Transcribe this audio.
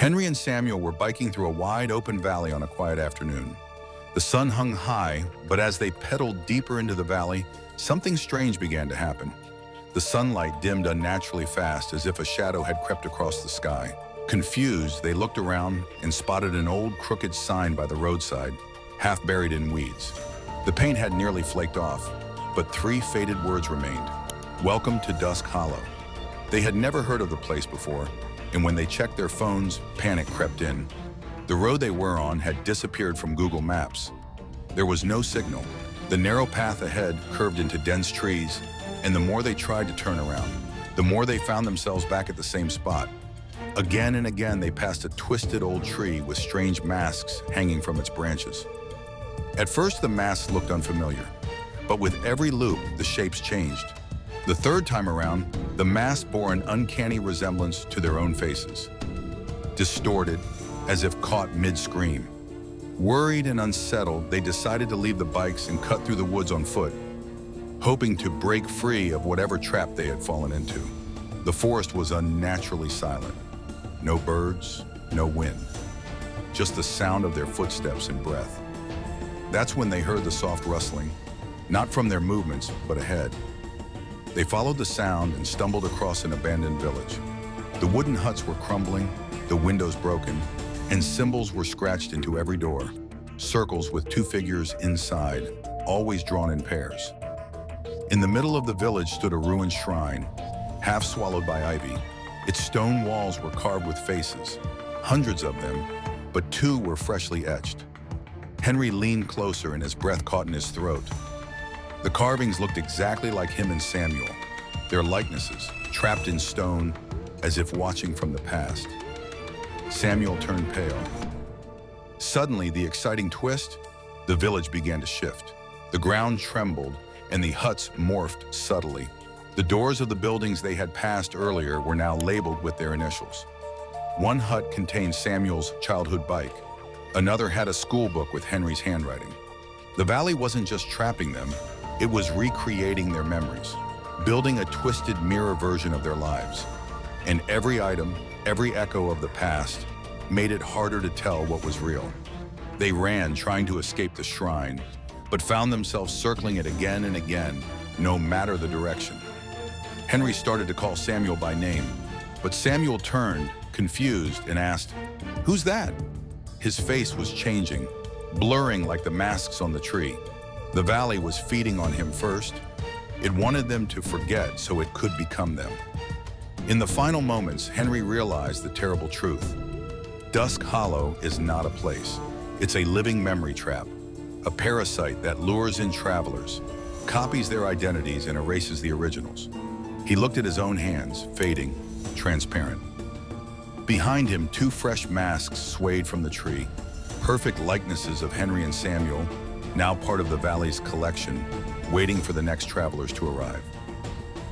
Henry and Samuel were biking through a wide open valley on a quiet afternoon. The sun hung high, but as they pedaled deeper into the valley, something strange began to happen. The sunlight dimmed unnaturally fast, as if a shadow had crept across the sky. Confused, they looked around and spotted an old crooked sign by the roadside, half buried in weeds. The paint had nearly flaked off, but 3 faded words remained: "Welcome to Dusk Hollow." They had never heard of the place before, and when they checked their phones, panic crept in. The road they were on had disappeared from Google Maps. There was no signal. The narrow path ahead curved into dense trees, and the more they tried to turn around, the more they found themselves back at the same spot. Again and again, they passed a twisted old tree with strange masks hanging from its branches. At first, the masks looked unfamiliar, but with every loop, the shapes changed. The third time around, the masks bore an uncanny resemblance to their own faces, distorted, as if caught mid-scream. Worried and unsettled, they decided to leave the bikes and cut through the woods on foot, hoping to break free of whatever trap they had fallen into. The forest was unnaturally silent. No birds, no wind, just the sound of their footsteps and breath. That's when they heard the soft rustling, not from their movements, but ahead. They followed the sound and stumbled across an abandoned village. The wooden huts were crumbling, the windows broken, and symbols were scratched into every door. Circles with 2 figures inside, always drawn in pairs. In the middle of the village stood a ruined shrine, half swallowed by ivy. Its stone walls were carved with faces, hundreds of them, but 2 were freshly etched. Henry leaned closer and his breath caught in his throat. The carvings looked exactly like him and Samuel, their likenesses, trapped in stone, as if watching from the past. Samuel turned pale. Suddenly, the exciting twist, the village began to shift. The ground trembled, and the huts morphed subtly. The doors of the buildings they had passed earlier were now labeled with their initials. One hut contained Samuel's childhood bike. Another had a school book with Henry's handwriting. The valley wasn't just trapping them, it was recreating their memories, building a twisted mirror version of their lives. And every item, every echo of the past, made it harder to tell what was real. They ran, trying to escape the shrine, but found themselves circling it again and again, no matter the direction. Henry started to call Samuel by name, but Samuel turned, confused, and asked, "Who's that?" His face was changing, blurring like the masks on the tree. The valley was feeding on him first. It wanted them to forget so it could become them. In the final moments, Henry realized the terrible truth. Dusk Hollow is not a place. It's a living memory trap, a parasite that lures in travelers, copies their identities, and erases the originals. He looked at his own hands, fading, transparent. Behind him, 2 fresh masks swayed from the tree, perfect likenesses of Henry and Samuel, now part of the valley's collection, waiting for the next travelers to arrive.